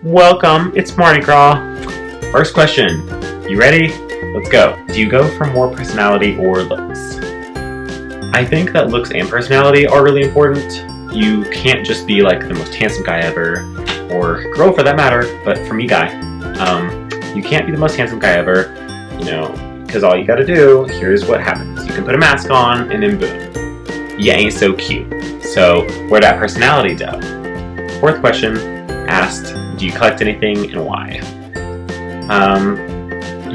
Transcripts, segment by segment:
Welcome, it's MardiGras. First question, you ready? Let's go. Do you go for more personality or looks? I think that looks and personality are really important. You can't just be like the most handsome guy ever, or girl for that matter, but for me, guy. You can't be the most handsome guy ever, because all you gotta do, here's what happens. You can put a mask on, and then boom. You ain't so cute. So, where'd that personality go? Fourth question asked, do you collect anything and why?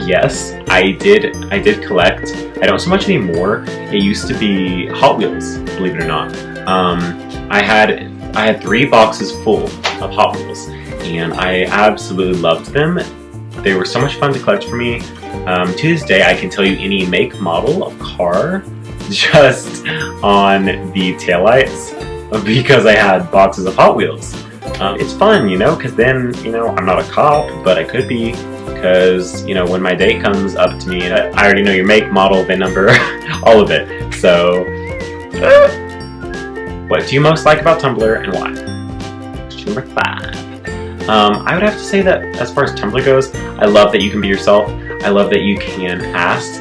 Yes, I did collect. I don't so much anymore. It used to be Hot Wheels, believe it or not. I had 3 boxes full of Hot Wheels, and I absolutely loved them. They were so much fun to collect for me. To this day, I can tell you any make, model of car just on the taillights because I had boxes of Hot Wheels. It's fun, because then, I'm not a cop, but I could be, because, when my date comes up to me, I already know your make, model, VIN number, all of it. So, what do you most like about Tumblr and why? Question number 5. I would have to say that as far as Tumblr goes, I love that you can be yourself. I love that you can ask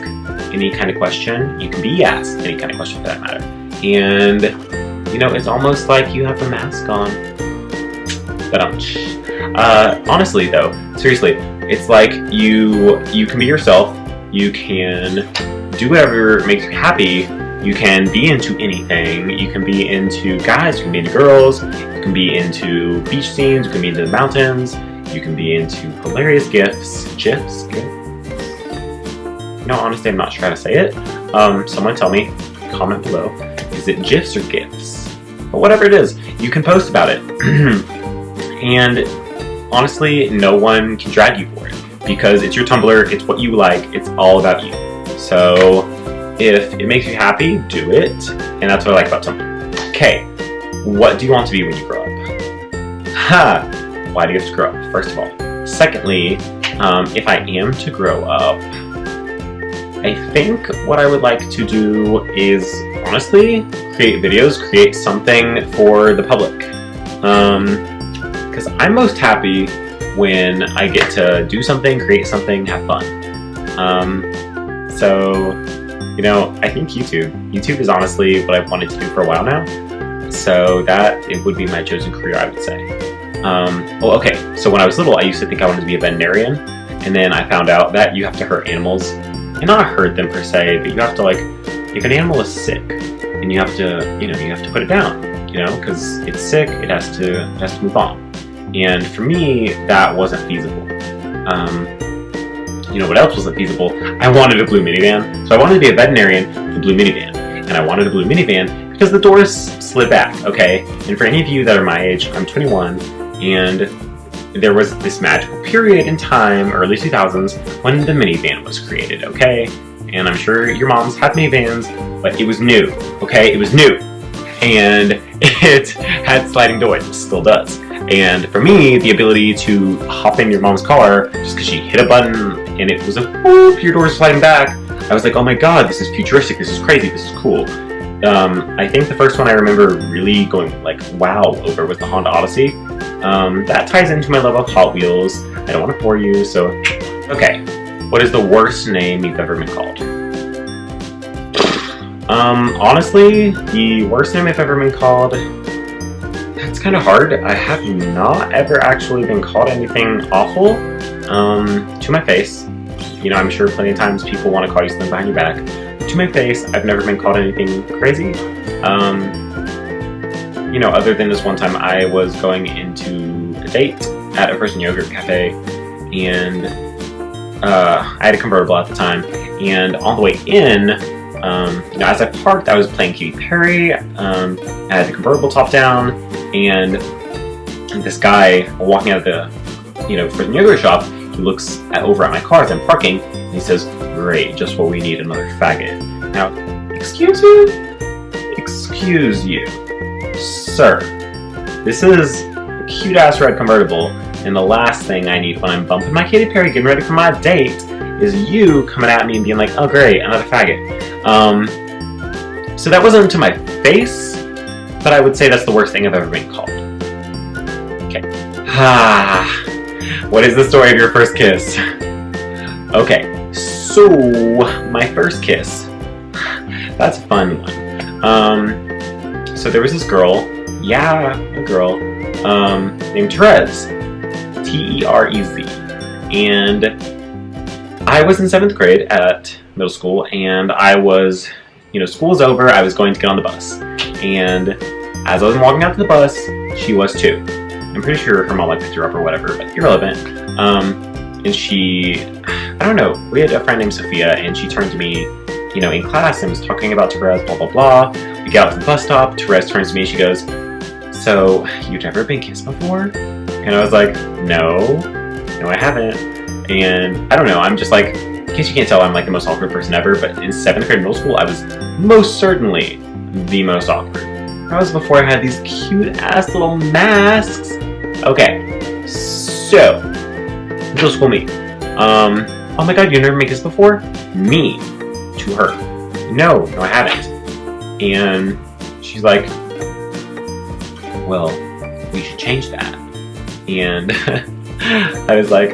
any kind of question. You can be asked any kind of question for that matter. And, it's almost like you have a mask on. But honestly though, seriously, it's like you can be yourself, you can do whatever makes you happy, you can be into anything, you can be into guys, you can be into girls, you can be into beach scenes, you can be into the mountains, you can be into hilarious GIFs. Honestly, I'm not sure how to say it. Someone tell me, comment below, is it GIFs or GIFs? But whatever it is, you can post about it. And honestly, no one can drag you for it because it's your Tumblr, it's what you like, it's all about you. So if it makes you happy, do it. And that's what I like about Tumblr. Okay, what do you want to be when you grow up? Why do you have to grow up, first of all? Secondly, if I am to grow up, I think what I would like to do is, honestly, create videos, create something for the public. Because I'm most happy when I get to do something, create something, have fun. So, I think YouTube is honestly what I've wanted to do for a while now. So that it would be my chosen career, I would say. Well, okay, so when I was little, I used to think I wanted to be a veterinarian, and then I found out that you have to hurt animals, and not hurt them per se, but you have to if an animal is sick, and you have to, you have to put it down, because it's sick, it has to move on. And for me, that wasn't feasible. What else wasn't feasible? I wanted a blue minivan. So I wanted to be a veterinarian with a blue minivan. And I wanted a blue minivan because the doors slid back, okay? And for any of you that are my age, I'm 21, and there was this magical period in time, early 2000s, when the minivan was created, okay? And I'm sure your moms had minivans, but it was new, okay? It was new. And it had sliding doors, it still does. And for me, the ability to hop in your mom's car just because she hit a button and it was a whoop, your door's sliding back, I was like, oh my god, this is futuristic, this is crazy, this is cool. I think the first one I remember really going wow over was the Honda Odyssey. That ties into my love of Hot Wheels. I don't want to bore you, so... Okay, what is the worst name you've ever been called? Honestly, the worst name I've ever been called... It's kind of hard. I have not ever actually been called anything awful to my face. I'm sure plenty of times people want to call you something behind your back. To my face, I've never been called anything crazy. Other than this one time I was going into a date at a frozen yogurt cafe, and I had a convertible at the time, and on the way in, as I parked, I was playing Katy Perry. I had the convertible top down, and this guy walking out of the, frozen yogurt shop, he looks over at my car as I'm parking, and he says, "Great, just what we need, another faggot." Now, excuse you, sir. This is a cute-ass red convertible, and the last thing I need when I'm bumping my Katy Perry, getting ready for my date, is you coming at me and being like, "Oh great, another faggot." So that wasn't to my face, but I would say that's the worst thing I've ever been called. Okay. What is the story of your first kiss? Okay, so my first kiss. That's a fun one. So there was this girl, a girl, named Therese, T-E-R-E-Z, and I was in 7th grade at middle school, and I was, school was over, I was going to get on the bus, and as I was walking out to the bus, she was too. I'm pretty sure her mom picked her up or whatever, but irrelevant. And she, I don't know, we had a friend named Sophia, and she turned to me, in class and was talking about Therese, blah, blah, blah. We get out to the bus stop, Therese turns to me and she goes, "So, you've never been kissed before?" And I was like, no, I haven't. And I don't know, I'm just like, in case you can't tell, I'm the most awkward person ever, but in 7th grade middle school, I was most certainly the most awkward. That was before I had these cute-ass little masks. Okay, so, middle school me. Oh my god, you've never been kissed before? Me. To her. No, I haven't. And she's like, well, we should change that. And I was like,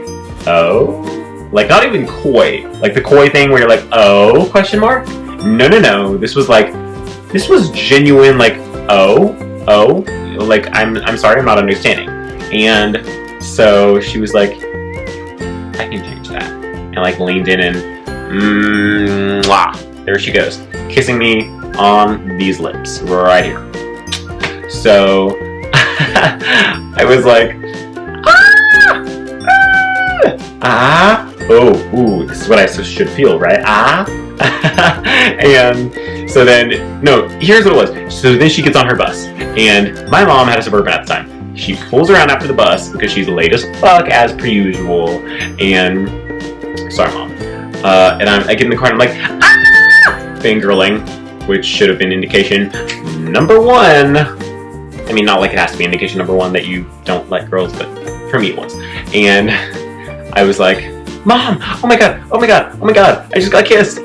oh? Not even coy. The coy thing where you're like, oh, question mark? No. This was genuine, oh, I'm sorry, I'm not understanding. And so she was like, I can change that. And leaned in and mwah, there she goes, kissing me on these lips right here. So I was like, ooh, this is what I should feel, right? And so then, no, here's what it was. So then she gets on her bus, and my mom had a Suburban at the time. She pulls around after the bus because she's late as fuck as per usual, and sorry, Mom. And I get in the car and I'm like, fangirling, which should have been indication number 1. I mean, not it has to be indication number 1 that you don't like girls, but for me it was. And I was like, Mom, oh my god, I just got kissed,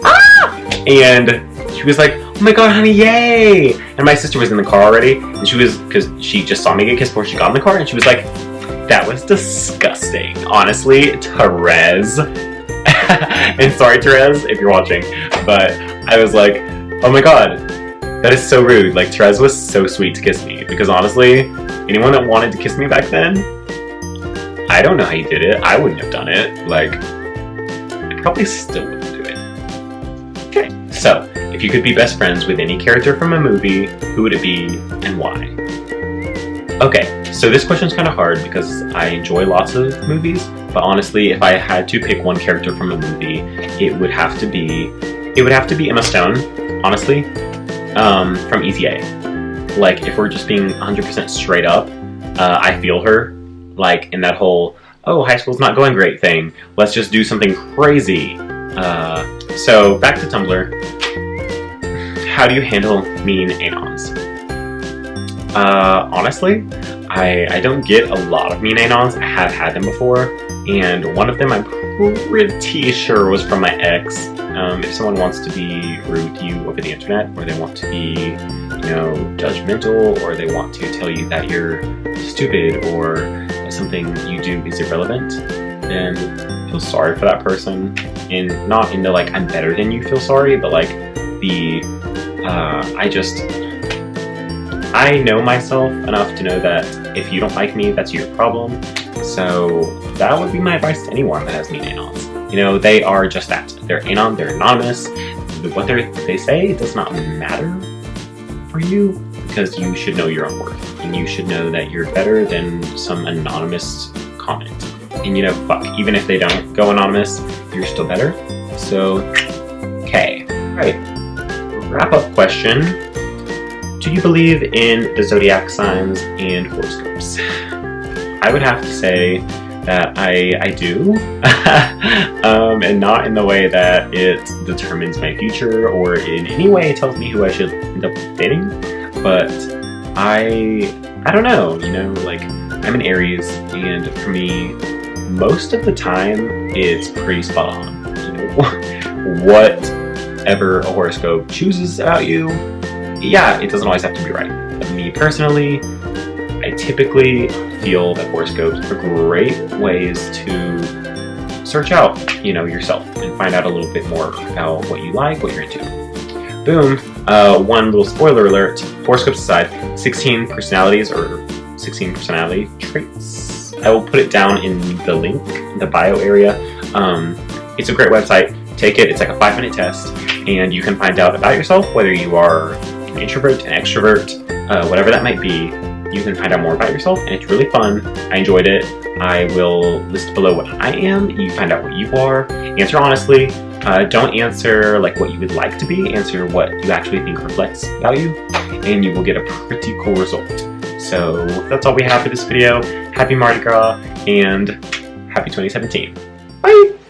And she was like, oh my god, honey, yay! And my sister was in the car already, and because she just saw me get kissed before she got in the car, and she was like, that was disgusting, honestly, Therese. And sorry, Therese, if you're watching, but I was like, oh my god, that is so rude. Therese was so sweet to kiss me, because honestly, anyone that wanted to kiss me back then, I don't know how you did it. I wouldn't have done it. I probably still wouldn't do it. Okay, so, if you could be best friends with any character from a movie, who would it be, and why? Okay, so this question's kind of hard because I enjoy lots of movies, but honestly, if I had to pick one character from a movie, it would have to be Emma Stone, honestly, from ETA. If we're just being 100% straight up, I feel her, in that whole, oh, high school's not going great thing, let's just do something crazy. So, back to Tumblr. How do you handle mean anons? Honestly, I don't get a lot of mean anons. I have had them before, and one of them I'm pretty sure was from my ex. If someone wants to be rude to you over the internet, or they want to be, judgmental, or they want to tell you that you're stupid, or that something you do is irrelevant, then feel sorry for that person. And not in the, I'm better than you feel sorry, but, I know myself enough to know that if you don't like me, that's your problem. So that would be my advice to anyone that has mean anons. They are just that. They're anon, they're anonymous. What they say does not matter for you, because you should know your own worth. And you should know that you're better than some anonymous comment. And fuck, even if they don't go anonymous, you're still better. So, okay. Alright. Wrap up question. Do you believe in the zodiac signs and horoscopes? I would have to say that I do, and not in the way that it determines my future or in any way tells me who I should end up dating, but I don't know, I'm an Aries, and for me, most of the time, it's pretty spot on. Whatever a horoscope chooses about you, yeah, it doesn't always have to be right. But me personally, I typically feel that horoscopes are great ways to search out, you know, yourself and find out a little bit more about what you like, what you're into. Boom. One little spoiler alert, horoscopes aside, 16 personalities or 16 personality traits. I will put it down in the link, the bio area. It's a great website. Take it. It's like a 5-minute test, and you can find out about yourself, whether you are an introvert, an extrovert, whatever that might be. You can find out more about yourself, and it's really fun. I enjoyed it. I will list below what I am. You find out what you are. Answer honestly. Don't answer like what you would like to be. Answer what you actually think reflects value, and you will get a pretty cool result. So that's all we have for this video. Happy Mardi Gras and happy 2017. Bye!